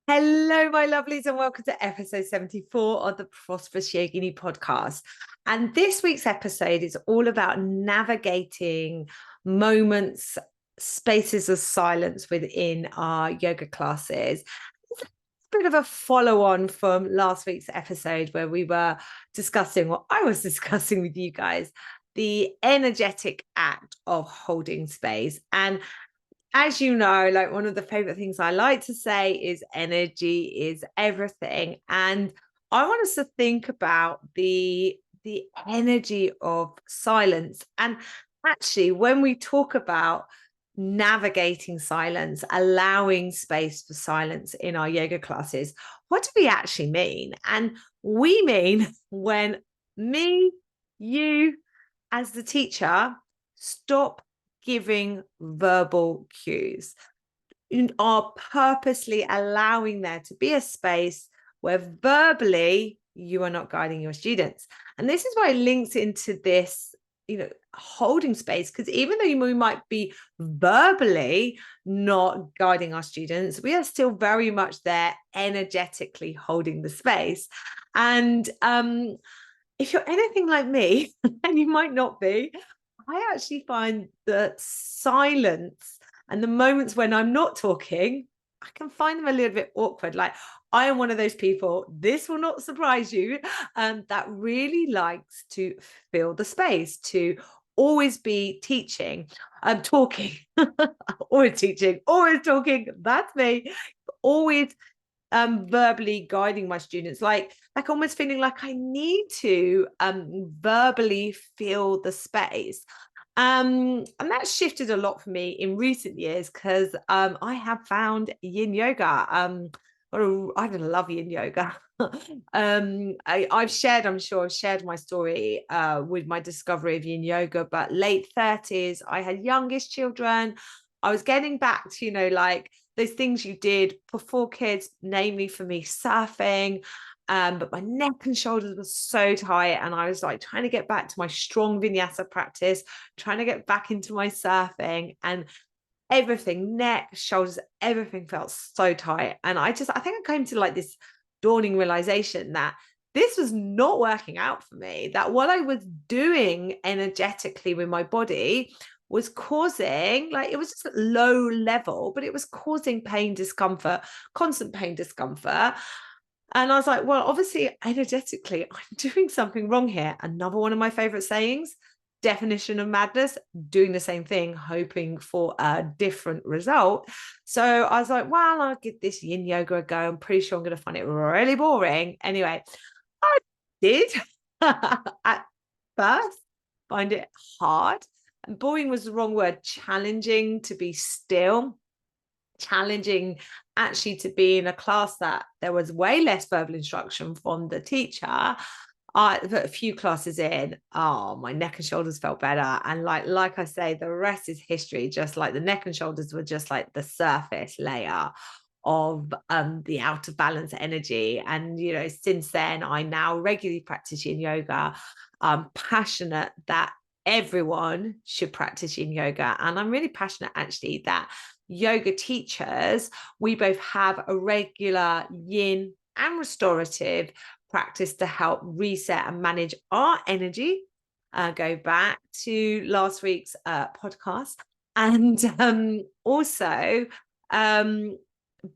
Hello, my lovelies, and welcome to episode 74 of the Prosperous Yogini Podcast. And this week's episode is all about navigating moments, spaces of silence within our yoga classes. It's a bit of a follow-on from last week's episode where we were discussing, what I was discussing with you guys, the energetic act of holding space. And as you know, like one of the favorite things I like to say is energy is everything. And I want us to think about the energy of silence. And actually, when we talk about navigating silence, allowing space for silence in our yoga classes, what do we actually mean? And we mean when me, you, as the teacher, stop giving verbal cues. You are purposely allowing there to be a space where verbally you are not guiding your students. And this is why it links into this, holding space, because even though we might be verbally not guiding our students, we are still very much there energetically holding the space. And if you're anything like me, and you might not be, I actually find that silence and the moments when I'm not talking, I can find them a little bit awkward. Like, I am one of those people, this will not surprise you, that really likes to fill the space, to always be teaching, talking, always teaching, always talking. That's me. Always verbally guiding my students, like almost feeling like I need to verbally fill the space. And that's shifted a lot for me in recent years because I have found yin yoga. I love yin yoga. I've shared, I'm sure I've shared my story with my discovery of yin yoga, but late 30s, I had youngest children. I was getting back to, like those things you did before kids, namely for me, surfing. But my neck and shoulders were so tight, and I was like trying to get back to my strong vinyasa practice, trying to get back into my surfing, and everything, neck, shoulders, everything felt so tight. And I think I came to like this dawning realization that this was not working out for me, that what I was doing energetically with my body was causing, like, it was just low level, but it was causing pain, discomfort, constant pain, discomfort. And I was like, well, obviously, energetically, I'm doing something wrong here. Another one of my favorite sayings, definition of madness, doing the same thing, hoping for a different result. So I was like, well, I'll give this yin yoga a go. I'm pretty sure I'm going to find it really boring. Anyway, I did at first find it hard. And boring was the wrong word, challenging to be still, challenging actually to be in a class that there was way less verbal instruction from the teacher. A few classes in, oh, my neck and shoulders felt better. And like I say, the rest is history. Just like the neck and shoulders were just like the surface layer of the out of balance energy. And, since then, I now regularly practice yin yoga. I'm passionate that everyone should practice yin yoga. And I'm really passionate actually that yoga teachers, we both have a regular yin and restorative practice to help reset and manage our energy. Go back to last week's podcast. And also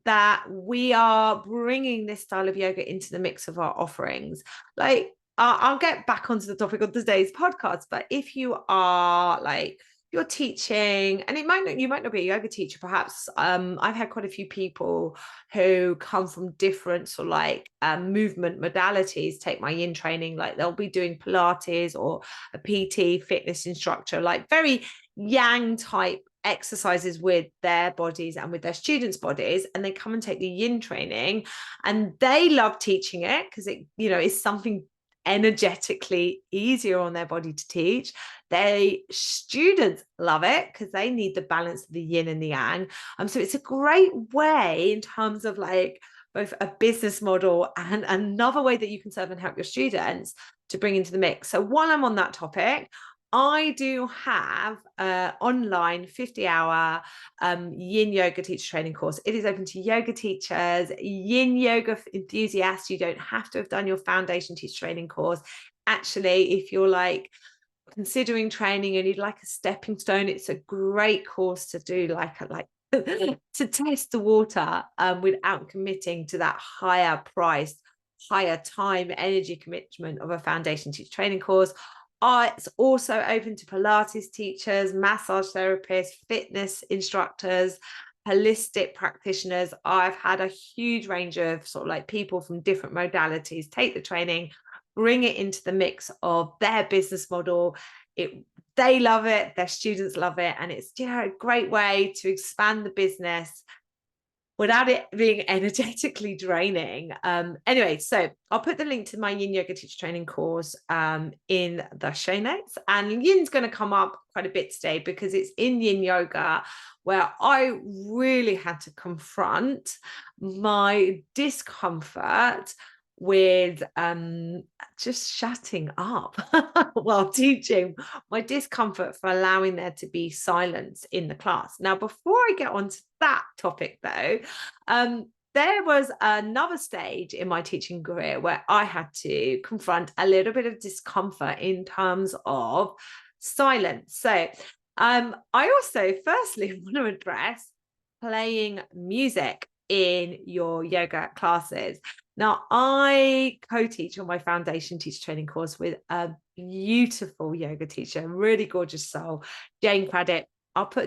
that we are bringing this style of yoga into the mix of our offerings. Like, I'll get back onto the topic of today's podcast, but if you are like, you're teaching, and you might not be a yoga teacher, perhaps. I've had quite a few people who come from different sort of like movement modalities take my yin training, like they'll be doing Pilates or a PT fitness instructor, like very yang type exercises with their bodies and with their students' bodies, and they come and take the yin training, and they love teaching it because it, is something energetically easier on their body to teach. They students love it because they need the balance of the yin and the yang. So it's a great way in terms of like both a business model and another way that you can serve and help your students to bring into the mix. So while I'm on that topic, I do have an online 50-hour yin yoga teacher training course. It is open to yoga teachers, yin yoga enthusiasts. You don't have to have done your foundation teacher training course. Actually, if you're like considering training and you'd like a stepping stone, it's a great course to do, like to test the water without committing to that higher price, higher time, energy commitment of a foundation teacher training course. It's also open to Pilates teachers, massage therapists, fitness instructors, holistic practitioners. I've had a huge range of sort of like people from different modalities take the training, bring it into the mix of their business model. They love it, their students love it, and it's a great way to expand the business without it being energetically draining. Anyway, so I'll put the link to my Yin Yoga teacher training course in the show notes. And Yin's going to come up quite a bit today because it's in Yin Yoga where I really had to confront my discomfort with just shutting up while teaching, my discomfort for allowing there to be silence in the class. Now, before I get on to that topic though, there was another stage in my teaching career where I had to confront a little bit of discomfort in terms of silence. So I also firstly want to address playing music in your yoga classes. Now, I co-teach on my foundation teacher training course with a beautiful yoga teacher, really gorgeous soul, Jane Craddock.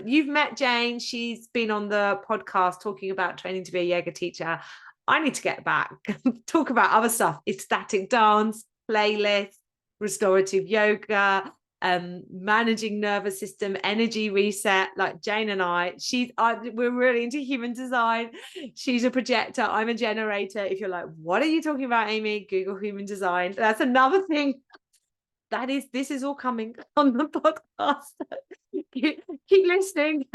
You've met Jane. She's been on the podcast talking about training to be a yoga teacher. I need to get back, talk about other stuff, ecstatic dance, playlist, restorative yoga, managing nervous system, energy reset. Like Jane and we're really into human design. She's a projector, I'm a generator. If you're like, what are you talking about, Amy? Google human design. That's another thing. This is all coming on the podcast. keep listening.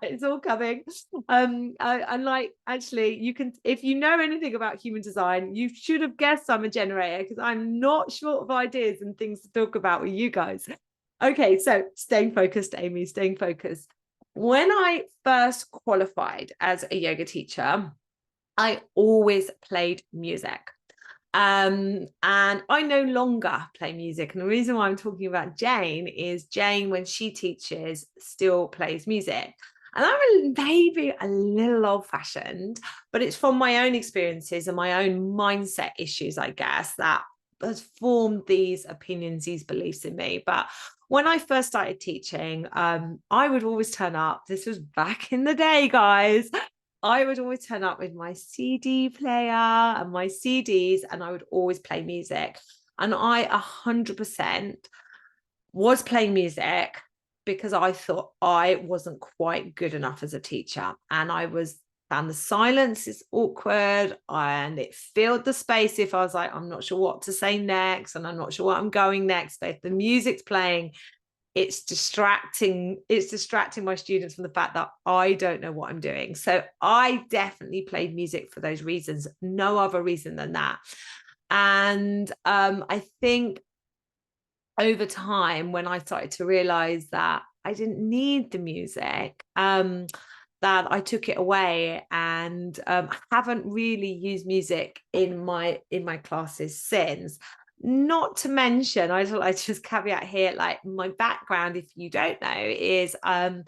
It's all coming. And like, actually, you can, if you know anything about human design, you should have guessed I'm a generator because I'm not short of ideas and things to talk about with you guys. Okay, so staying focused, Amy, staying focused. When I first qualified as a yoga teacher, I always played music. And I no longer play music. And the reason why I'm talking about Jane is Jane, when she teaches, still plays music. And I'm maybe a little old-fashioned, but it's from my own experiences and my own mindset issues, I guess, that has formed these opinions, these beliefs in me. But when I first started teaching, I would always turn up. This was back in the day, guys. I would always turn up with my CD player and my CDs, and I would always play music. And I 100% was playing music because I thought I wasn't quite good enough as a teacher. And found the silence is awkward and it filled the space if I was like, I'm not sure what to say next and I'm not sure what I'm going next. But if the music's playing, it's distracting my students from the fact that I don't know what I'm doing. So I definitely played music for those reasons, no other reason than that. And I think over time, when I started to realize that I didn't need the music, that I took it away and haven't really used music in my classes since. Not to mention, I just caveat here, like my background, if you don't know, is I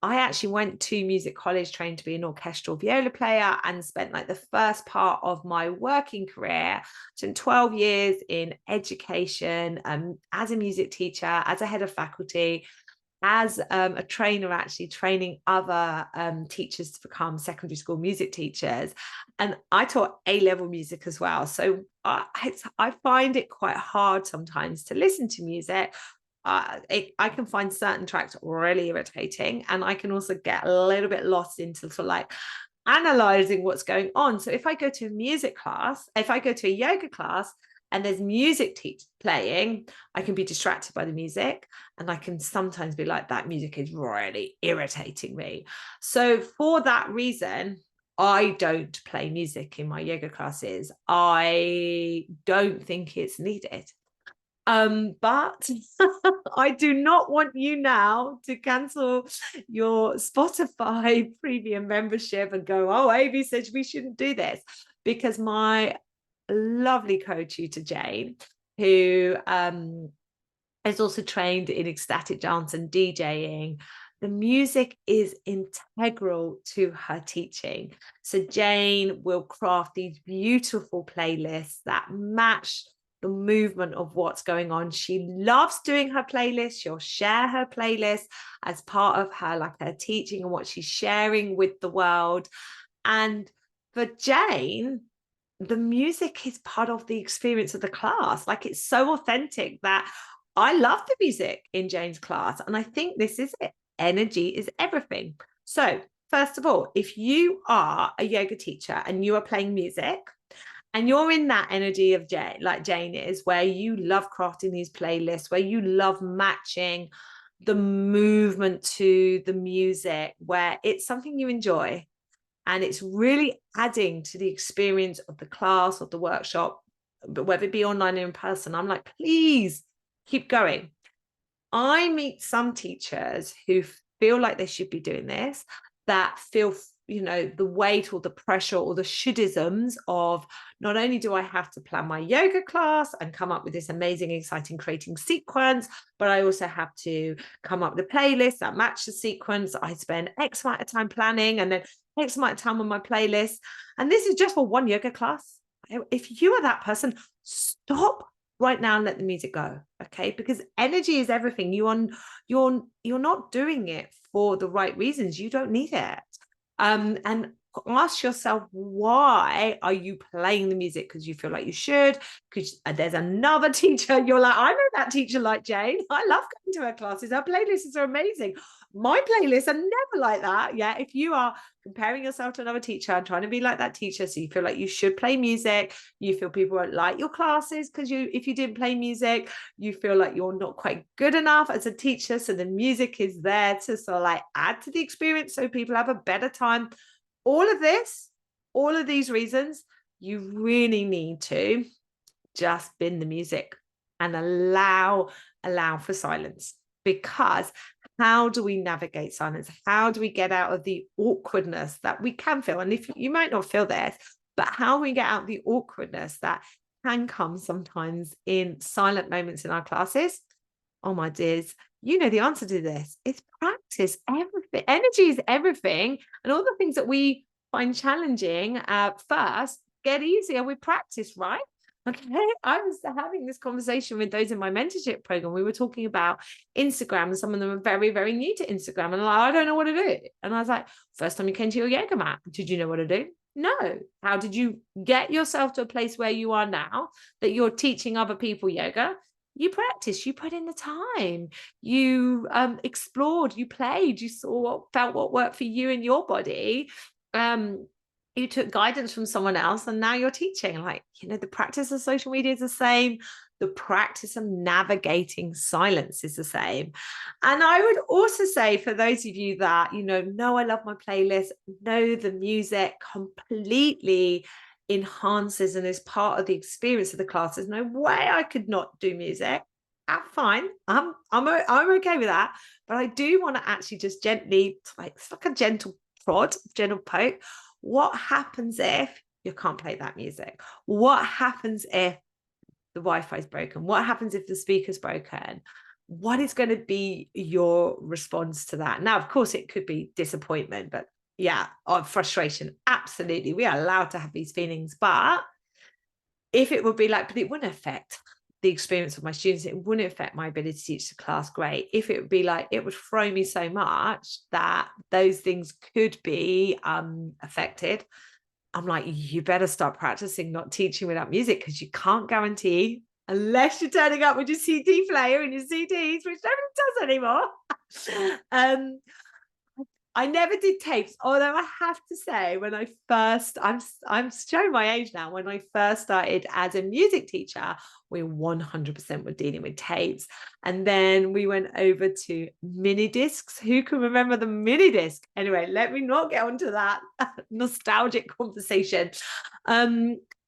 actually went to music college, trained to be an orchestral viola player, and spent like the first part of my working career, spent 12 years in education, as a music teacher, as a head of faculty, as a trainer, actually training other teachers to become secondary school music teachers. And I taught A-level music as well. So I find it quite hard sometimes to listen to music. I can find certain tracks really irritating, and I can also get a little bit lost into sort of like analyzing what's going on. So if I go to a music class, if I go to a yoga class, and there's music playing, I can be distracted by the music, and I can sometimes be like, that music is really irritating me. So for that reason, I don't play music in my yoga classes. I don't think it's needed. But I do not want you now to cancel your Spotify premium membership and go, oh, Amy said we shouldn't do this, because my lovely co-tutor Jane, who is also trained in ecstatic dance and DJing, the music is integral to her teaching. So Jane will craft these beautiful playlists that match the movement of what's going on. She loves doing her playlist. She'll share her playlist as part of her, like her teaching and what she's sharing with the world. And for Jane, the music is part of the experience of the class. Like, it's so authentic that I love the music in Jane's class. And I think this is it. Energy is everything. So first of all, if you are a yoga teacher and you are playing music and you're in that energy of Jane, like Jane is, where you love crafting these playlists, where you love matching the movement to the music, where it's something you enjoy, and it's really adding to the experience of the class or the workshop, but whether it be online or in person, I'm like, please keep going. I meet some teachers who feel like they should be doing this, that feel, the weight or the pressure or the shouldisms of, not only do I have to plan my yoga class and come up with this amazing, exciting creating sequence, but I also have to come up with a playlist that match the sequence. I spend X amount of time planning and then X amount of time on my playlist. And this is just for one yoga class. If you are that person, stop right now and let the music go. Okay, because energy is everything. You're not doing it for the right reasons. You don't need it. And ask yourself, why are you playing the music? Because you feel like you should, because there's another teacher, you're like, I know that teacher like Jane, I love going to her classes, her playlists are amazing. My playlists are never like that. Yeah, if you are comparing yourself to another teacher and trying to be like that teacher, so you feel like you should play music, you feel people won't like your classes because if you didn't play music, you feel like you're not quite good enough as a teacher, so the music is there to sort of like add to the experience so people have a better time. All of these reasons, you really need to just bin the music and allow for silence. Because how do we navigate silence? How do we get out of the awkwardness that we can feel? And if you might not feel this, but how we get out of the awkwardness that can come sometimes in silent moments in our classes? Oh, my dears, you know the answer to this. It's practice. Everything. Energy is everything. And all the things that we find challenging first get easier with practice, right? Okay, I was having this conversation with those in my mentorship program. We were talking about Instagram, and some of them are very, very new to Instagram. And like, I don't know what to do. And I was like, first time you came to your yoga mat, did you know what to do? No. How did you get yourself to a place where you are now, that you're teaching other people yoga? You practiced, you put in the time, you explored, you played, you saw what worked for you and your body. You took guidance from someone else, and now you're teaching. Like, the practice of social media is the same. The practice of navigating silence is the same. And I would also say, for those of you that, know I love my playlist, know the music completely enhances and is part of the experience of the class. There's no way I could not do music. I'm fine. I'm okay with that. But I do want to actually just gently, like, it's like a gentle prod, gentle poke. What happens if you can't play that music? What happens if the Wi-Fi is broken? What happens if the speaker's broken? What is going to be your response to that? Now, of course, it could be disappointment, but yeah, or frustration. Absolutely. We are allowed to have these feelings. But if it would be like, but it wouldn't affect the experience of my students, it wouldn't affect my ability to teach the class, great. If it would be like, it would throw me so much that those things could be affected, I'm like, you better start practicing not teaching without music, because you can't guarantee, unless you're turning up with your CD player and your CDs, which nobody does anymore. I never did tapes, although I have to say, when I first, I'm showing my age now, when I first started as a music teacher, we 100% were dealing with tapes. And then we went over to mini discs. Who can remember the mini disc? Anyway, let me not get onto that nostalgic conversation.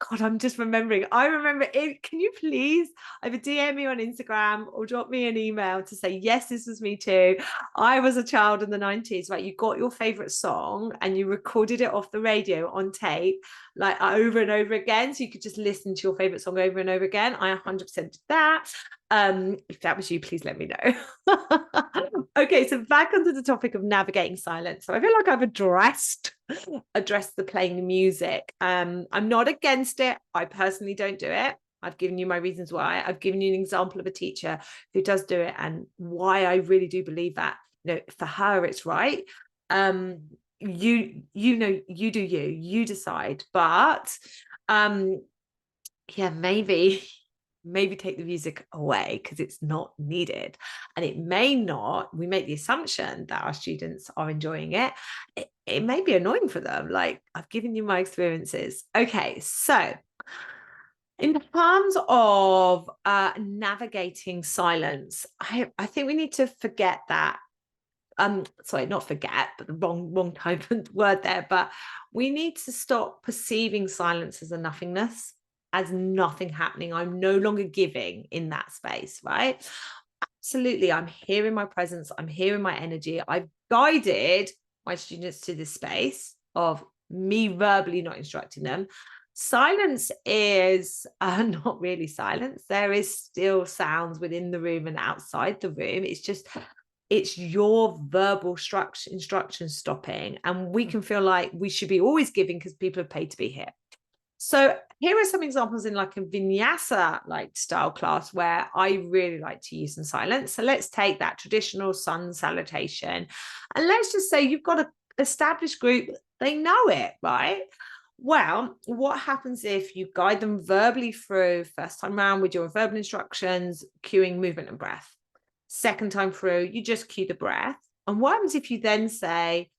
God, I'm just remembering. I remember it. Can you please either DM me on Instagram or drop me an email to say, yes, this was me too. I was a child in the 90s, right? You got your favorite song and you recorded it off the radio on tape, like over and over again. So you could just listen to your favorite song over and over again. I 100% did that. If that was you, please let me know. Okay, so back onto the topic of navigating silence. So I feel like I've addressed the playing music. I'm not against it. I personally don't do it. I've given you my reasons why. I've given you an example of a teacher who does do it and why I really do believe that, for her it's right. You do you decide. But yeah, maybe take the music away because it's not needed. And it may not, we make the assumption that our students are enjoying it. It may be annoying for them. Like, I've given you my experiences. Okay, so in terms of navigating silence, I think we need to forget that. Sorry, not forget, but the wrong type of word there. But we need to stop perceiving silence as a nothingness, as nothing happening. I'm no longer giving in that space, right? Absolutely. I'm here in my presence. I'm here in my energy. I've guided my students to this space of me verbally not instructing them. Silence is not really silence. There is still sounds within the room and outside the room. It's your verbal instruction stopping. And we can feel like we should be always giving because people have paid to be here. So here are some examples in like a vinyasa like style class where I really like to use some silence. So let's take that traditional sun salutation. And let's just say you've got an established group, they know it, right? Well, what happens if you guide them verbally through first time round with your verbal instructions, cueing movement and breath? Second time through, you just cue the breath. And what happens if you then say,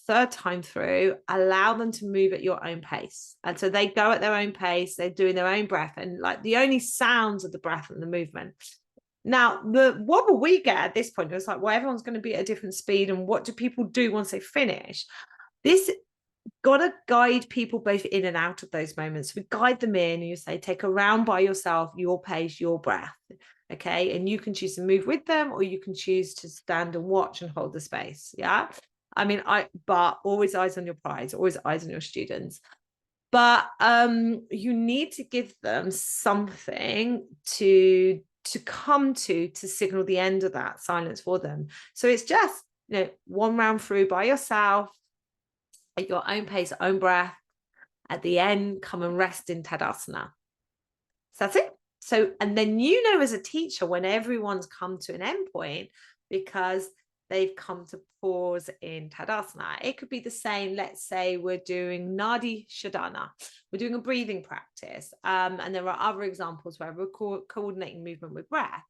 third time through, allow them to move at your own pace. And so they go at their own pace, they're doing their own breath, and like the only sounds of the breath and the movement. Now, what will we get at this point? It's like, well, everyone's going to be at a different speed. And what do people do once they finish? This got to guide people both in and out of those moments. We guide them in, and you say, take a round by yourself, your pace, your breath. Okay. And you can choose to move with them, or you can choose to stand and watch and hold the space. Yeah. I mean, but always eyes on your prize, always eyes on your students. But you need to give them something to come to signal the end of that silence for them. So it's just, one round through by yourself at your own pace, own breath. At the end, come and rest in Tadasana. So that's it. So, and then as a teacher, when everyone's come to an end point, because they've come to pause in Tadasana. It could be the same. Let's say we're doing Nadi Shodhana. We're doing a breathing practice. And there are other examples where we're coordinating movement with breath.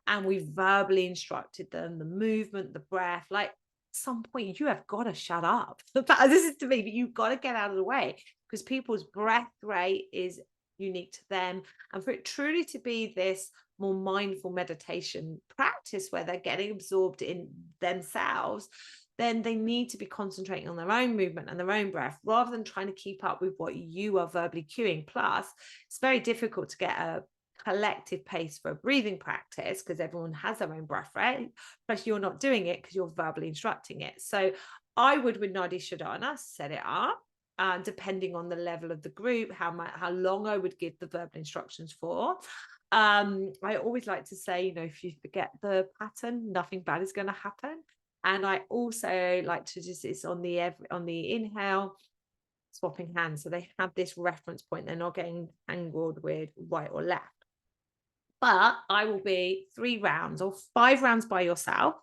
And we verbally instructed them, the movement, the breath. Like, at some point, you have got to shut up. This is to me, but you've got to get out of the way, because people's breath rate is unique to them. And for it truly to be this more mindful meditation practice where they're getting absorbed in themselves, then they need to be concentrating on their own movement and their own breath rather than trying to keep up with what you are verbally cueing. Plus, it's very difficult to get a collective pace for a breathing practice because everyone has their own breath rate. Plus, you're not doing it because you're verbally instructing it. So I would, with Nadi Shodhana, set it up. Depending on the level of the group, how long I would give the verbal instructions for. I always like to say, if you forget the pattern, nothing bad is going to happen. And I also like to just, it's on the inhale, swapping hands. So they have this reference point. They're not getting tangled with right or left. But I will be 3 rounds or 5 rounds by yourself.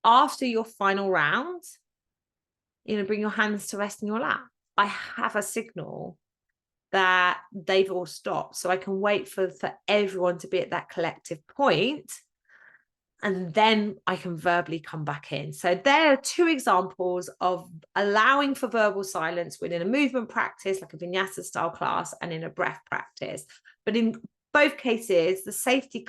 After your final round, bring your hands to rest in your lap. I have a signal that they've all stopped. So I can wait for everyone to be at that collective point, and then I can verbally come back in. So there are 2 examples of allowing for verbal silence within a movement practice, like a vinyasa style class, and in a breath practice. But in both cases, the safety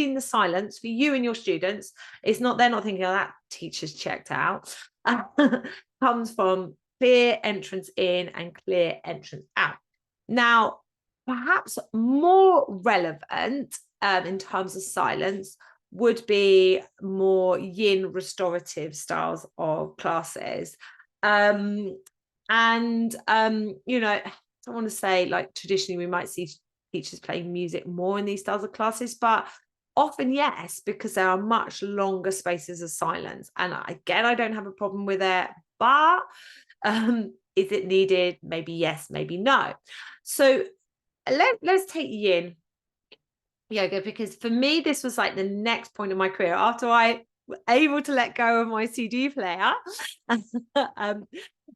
in the silence for you and your students. It's not, they're not thinking, oh, that teacher's checked out. Comes from clear entrance in and clear entrance out. Now, perhaps more relevant in terms of silence would be more yin restorative styles of classes. You know, I want to say, like, traditionally we might see teachers playing music more in these styles of classes, but often yes, because there are much longer spaces of silence. And again, I don't have a problem with it, but is it needed? Maybe yes, maybe no. So let's take yin yoga, because for me this was like the next point of my career after I was able to let go of my CD player.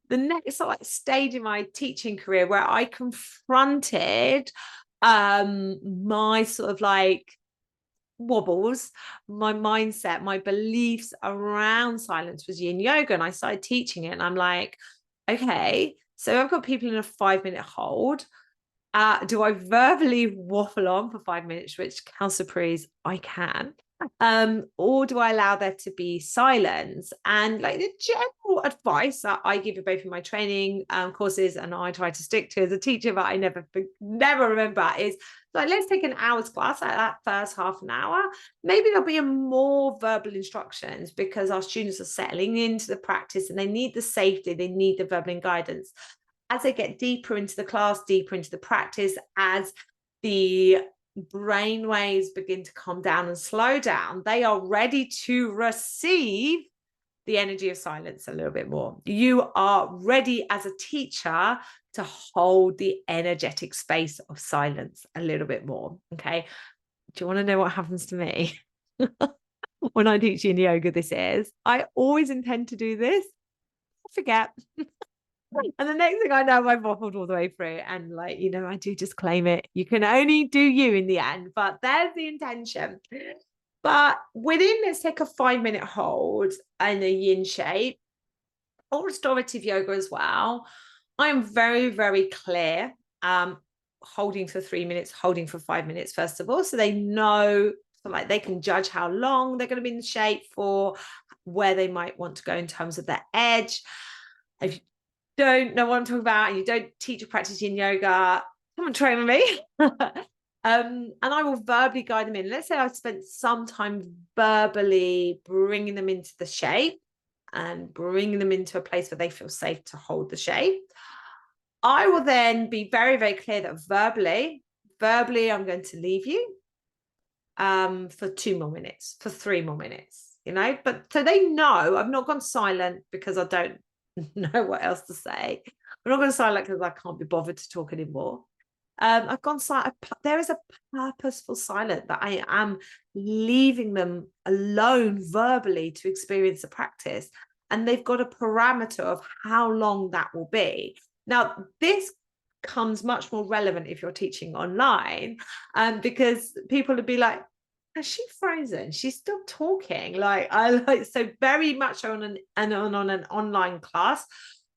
The next sort of stage in my teaching career where I confronted my sort of like wobbles, my mindset, my beliefs around silence was yin yoga. And I started teaching it and I'm like, okay, so I've got people in a 5-minute hold. Do I verbally waffle on for 5 minutes, which Council Praise I can, or do I allow there to be silence? And like the general advice that I give in both of my training courses, and I try to stick to as a teacher, but I never remember, is like, let's take an hour's class. Like that first half an hour, maybe there'll be a more verbal instructions because our students are settling into the practice and they need the safety, they need the verbal guidance. As they get deeper into the class, deeper into the practice, as the brain waves begin to calm down and slow down, they are ready to receive the energy of silence a little bit more. You are ready as a teacher to hold the energetic space of silence a little bit more. Okay. Do you want to know what happens to me when I teach yin yoga? I always intend to do this. I forget. And the next thing I know, I've waffled all the way through. And like, you know, I do just claim it. You can only do you in the end, but there's the intention. But within, let's take a 5-minute hold in a yin shape or restorative yoga as well. I'm very, very clear. Holding for 3 minutes, holding for 5 minutes, first of all. So they know, so like they can judge how long they're going to be in the shape for, where they might want to go in terms of their edge. If don't know what I'm talking about and you don't teach or practice yin yoga, come and train with me. And I will verbally guide them in. Let's say I've spent some time verbally bringing them into the shape and bringing them into a place where they feel safe to hold the shape. I will then be very, very clear that verbally, I'm going to leave you for 2 more minutes, for 3 more minutes, you know, but so they know I've not gone silent because I don't know what else to say. I'm not going to silent because I can't be bothered to talk anymore. I've gone silent. There is a purposeful silence that I am leaving them alone verbally to experience the practice. And they've got a parameter of how long that will be. Now, this comes much more relevant if you're teaching online, because people would be like, is she frozen? She's still talking. Like, I like, so very much on an online class.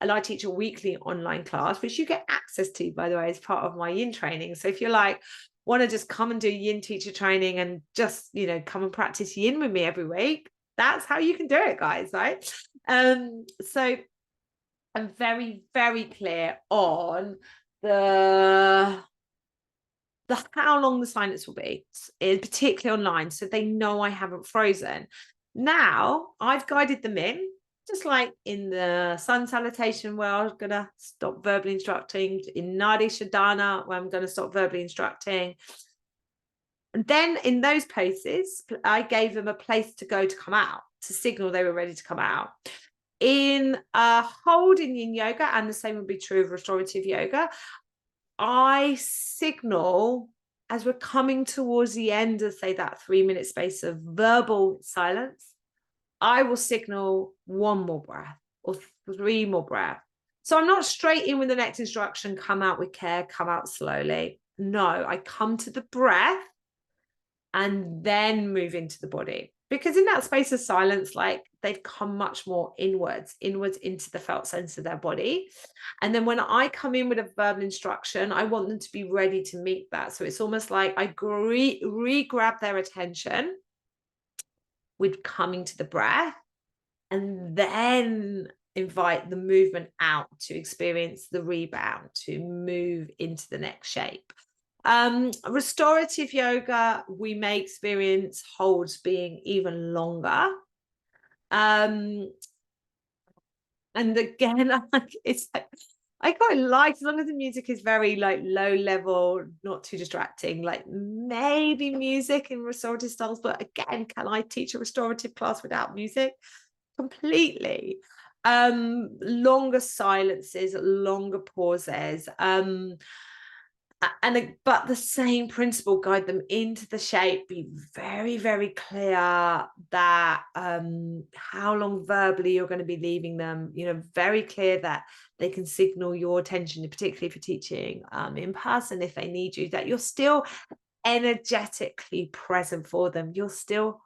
And I teach a weekly online class, which you get access to, by the way, as part of my yin training. So if you're like, want to just come and do yin teacher training and just, you know, come and practice yin with me every week, that's how you can do it, guys, right? So I'm very, very clear on the how long the silence will be, particularly online, so they know I haven't frozen. Now I've guided them in, just like in the sun salutation where I'm gonna stop verbally instructing, in Nadi Shodhana where I'm gonna stop verbally instructing. And then in those places, I gave them a place to go to come out, to signal they were ready to come out. In hold in yin yoga, and the same would be true of restorative yoga, I signal as we're coming towards the end of, say, that 3-minute space of verbal silence, I will signal 1 more breath or 3 more breaths. So I'm not straight in with the next instruction, come out with care, come out slowly. No, I come to the breath and then move into the body. Because in that space of silence, like, they've come much more inwards into the felt sense of their body. And then when I come in with a verbal instruction, I want them to be ready to meet that. So it's almost like I re-grab their attention with coming to the breath. And then invite the movement out to experience the rebound, to move into the next shape. Restorative yoga, we may experience holds being even longer. And again, it's like, I quite like, as long as the music is very like low level, not too distracting, like maybe music in restorative styles. But again, can I teach a restorative class without music? Completely. Longer silences, longer pauses. But the same principle, guide them into the shape. Be very, very clear that how long verbally you're going to be leaving them, very clear that they can signal your attention, particularly if you're teaching in person, if they need you, that you're still energetically present for them. You're still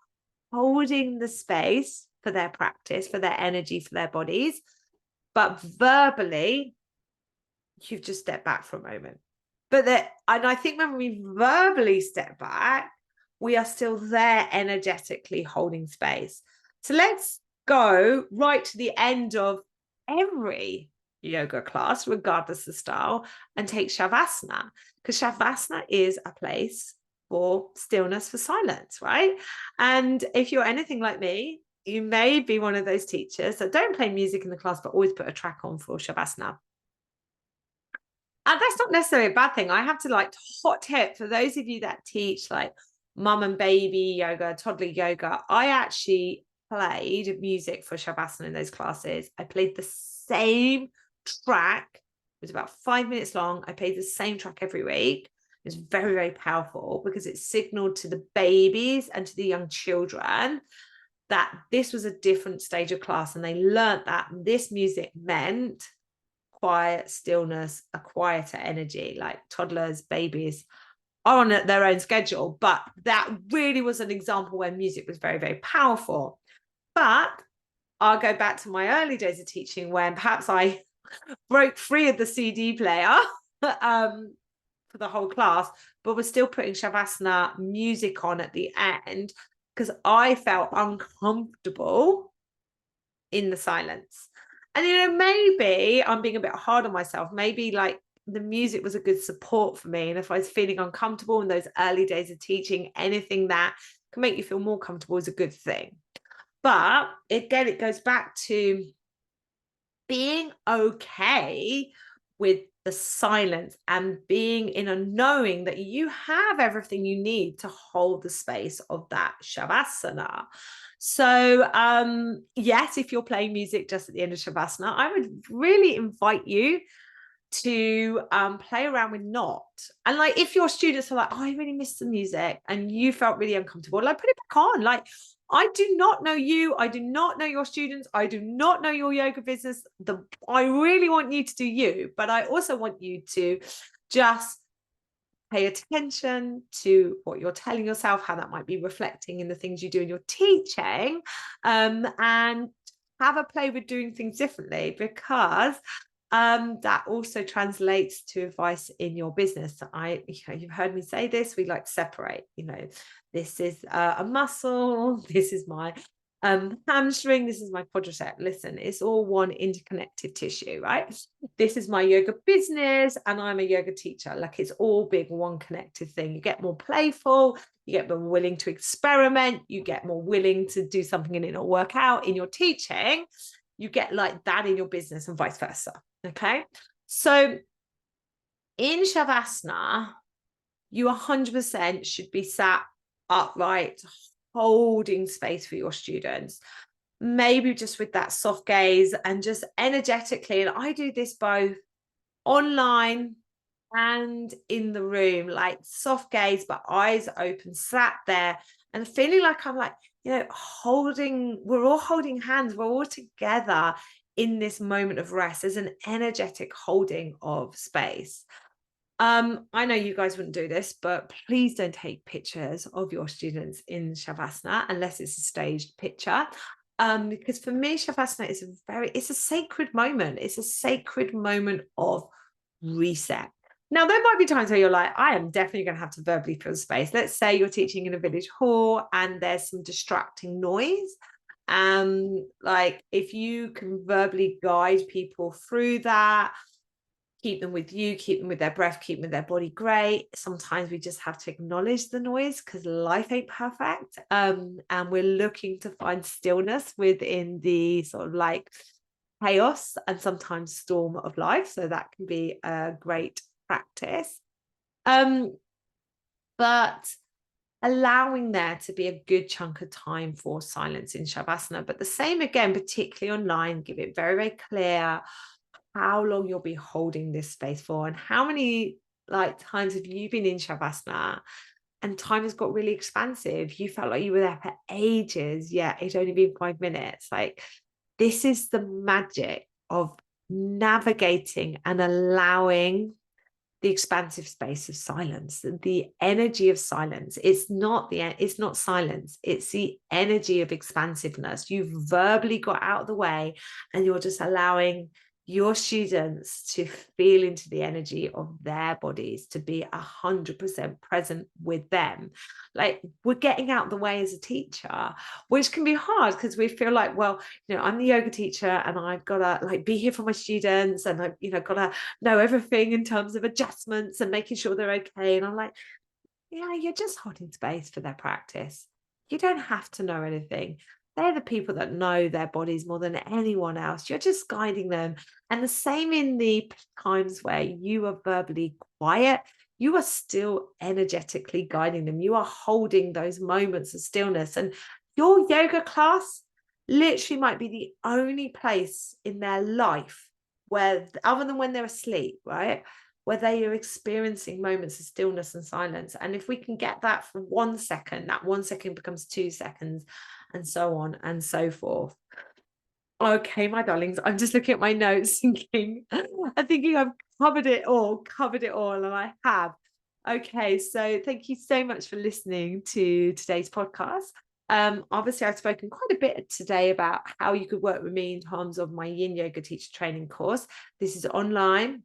holding the space for their practice, for their energy, for their bodies, but verbally you've just stepped back for a moment. And I think when we verbally step back, we are still there energetically holding space. So let's go right to the end of every yoga class, regardless of style, and take Shavasana, because Shavasana is a place for stillness, for silence, right? And if you're anything like me, you may be one of those teachers that don't play music in the class, but always put a track on for Shavasana. And that's not necessarily a bad thing. I have to hot tip for those of you that teach like mum and baby yoga, toddler yoga. I actually played music for Shavasana in those classes. I played the same track. It was about 5 minutes long. I played the same track every week. It was very, very powerful because it signaled to the babies and to the young children that this was a different stage of class. And they learned that this music meant quiet, stillness, a quieter energy. Like toddlers, babies are on their own schedule, but that really was an example where music was very, very powerful. But I'll go back to my early days of teaching when perhaps I broke free of the CD player for the whole class, but was still putting Shavasana music on at the end because I felt uncomfortable in the silence. And, maybe I'm being a bit hard on myself. Maybe like the music was a good support for me. And if I was feeling uncomfortable in those early days of teaching, anything that can make you feel more comfortable is a good thing. But again, it goes back to being okay with the silence and being in a knowing that you have everything you need to hold the space of that Shavasana. So yes, if you're playing music just at the end of Shavasana, I would really invite you to play around with not. And like if your students are like, oh, I really miss the music, and you felt really uncomfortable, like put it back on. Like, I do not know you. I do not know your students. I do not know your yoga business. I really want you to do you, but I also want you to just pay attention to what you're telling yourself, how that might be reflecting in the things you do in your teaching, and have a play with doing things differently, because that also translates to advice in your business. You've heard me say this, we like to separate, this is a muscle, this is my hamstring, this is my quadricep. Listen, it's all one interconnected tissue, right? This is my yoga business and I'm a yoga teacher. Like, it's all big one connected thing. You get more playful, you get more willing to experiment, you get more willing to do something and it'll work out. In your teaching, you get like that in your business and vice versa. Okay, so in Shavasana, you 100% should be sat upright, holding space for your students, maybe just with that soft gaze and just energetically. And I do this both online and in the room, like soft gaze, but eyes open, sat there and feeling like I'm like, we're all holding hands, we're all together in this moment of rest. As an energetic holding of space. I know you guys wouldn't do this, but please don't take pictures of your students in Shavasana unless it's a staged picture. Because for me, Shavasana is it's a sacred moment. It's a sacred moment of reset. Now, there might be times where you're like, I am definitely going to have to verbally fill space. Let's say you're teaching in a village hall and there's some distracting noise Like if you can verbally guide people through that, keep them with you, keep them with their breath, keep them with their body, great. Sometimes we just have to acknowledge the noise because life ain't perfect. And we're looking to find stillness within the sort of like chaos and sometimes storm of life. So that can be a great practice. But allowing there to be a good chunk of time for silence in Shavasana. But the same again, particularly online, give it very, very clear how long you'll be holding this space for, and how many like times have you been in Shavasana and time has got really expansive. You felt like you were there for ages. Yeah, it's only been 5 minutes. Like, this is the magic of navigating and allowing the expansive space of silence, the energy of silence. It's not silence, it's the energy of expansiveness. You've verbally got out of the way and you're just allowing your students to feel into the energy of their bodies, to be 100% present with them. Like, we're getting out of the way as a teacher, which can be hard because we feel like, well, I'm the yoga teacher and I've got to like be here for my students, and I've got to know everything in terms of adjustments and making sure they're okay. And I'm like, yeah, you're just holding space for their practice. You don't have to know anything. They're the people that know their bodies more than anyone else. You're just guiding them. And the same in the times where you are verbally quiet, you are still energetically guiding them. You are holding those moments of stillness. And your yoga class literally might be the only place in their life where, other than when they're asleep, right, where they are experiencing moments of stillness and silence. And if we can get that for 1 second, that 1 second becomes 2 seconds, and so on and so forth. Okay, my darlings, I'm just looking at my notes thinking, I'm thinking I've covered it all, and I have. Okay, so thank you so much for listening to today's podcast. Obviously, I've spoken quite a bit today about how you could work with me in terms of my Yin Yoga teacher training course. This is online.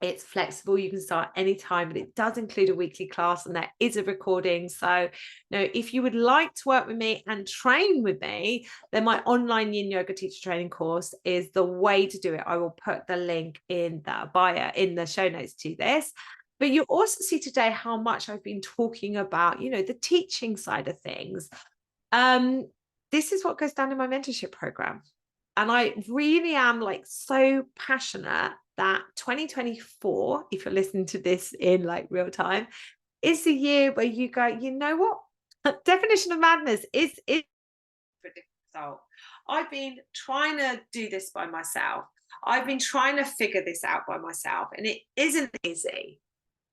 It's flexible. You can start anytime, but it does include a weekly class and there is a recording. So, if you would like to work with me and train with me, then my online Yin Yoga teacher training course is the way to do it. I will put the link in the bio, in the show notes to this. But you also see today how much I've been talking about, the teaching side of things. This is what goes down in my mentorship program. And I really am like so passionate that 2024, if you're listening to this in like real time, is the year where you go, you know what? Definition of madness is for a different result. I've been trying to do this by myself. I've been trying to figure this out by myself, and it isn't easy.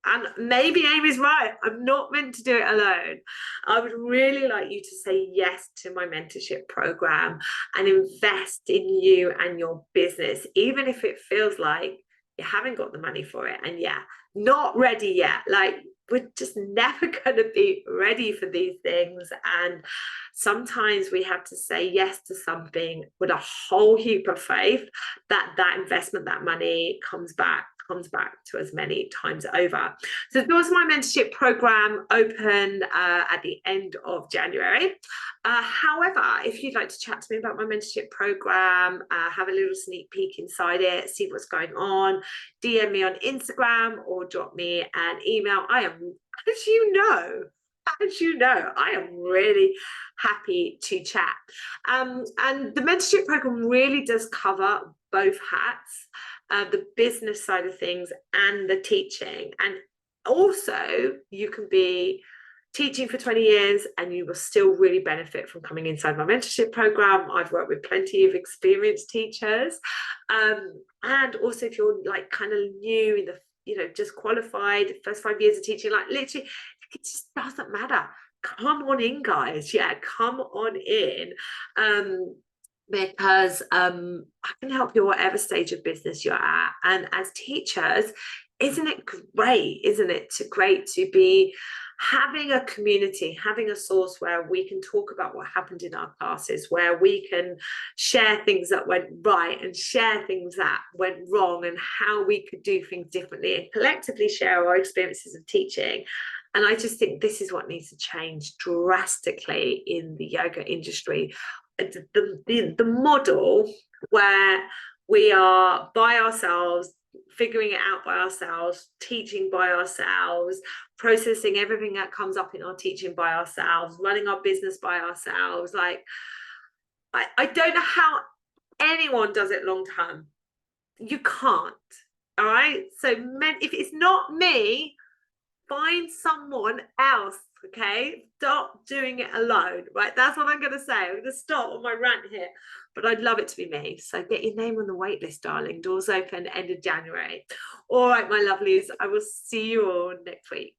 And maybe Amy's right. I'm not meant to do it alone. I would really like you to say yes to my mentorship program and invest in you and your business, even if it feels like you haven't got the money for it. And yeah, not ready yet. Like, we're just never going to be ready for these things. And sometimes we have to say yes to something with a whole heap of faith that that investment, that money comes back to us many times over. So there was my mentorship program open at the end of January. However, if you'd like to chat to me about my mentorship program, have a little sneak peek inside it, see what's going on, DM me on Instagram or drop me an email. I am, as you know, I am really happy to chat. And the mentorship program really does cover both hats. The business side of things and the teaching. And also, you can be teaching for 20 years and you will still really benefit from coming inside my mentorship program. I've worked with plenty of experienced teachers. And also, if you're like kind of new in the, just qualified, first 5 years of teaching, like literally, it just doesn't matter. Come on in, guys. Yeah, come on in. Because I can help you whatever stage of business you're at. And as teachers, isn't it great to be having a community, having a source where we can talk about what happened in our classes, where we can share things that went right and share things that went wrong and how we could do things differently and collectively share our experiences of teaching. And I just think this is what needs to change drastically in the yoga industry. the model where we are by ourselves, figuring it out by ourselves, teaching by ourselves, processing everything that comes up in our teaching by ourselves, running our business by ourselves. Like, I don't know how anyone does it long term. You can't. All right. So if it's not me, find someone else. Okay, stop doing it alone. Right, that's what I'm going to say. I'm going to stop on my rant here, but I'd love it to be me. So get your name on the wait list, darling. Doors open end of January. All right, my lovelies, I will see you all next week.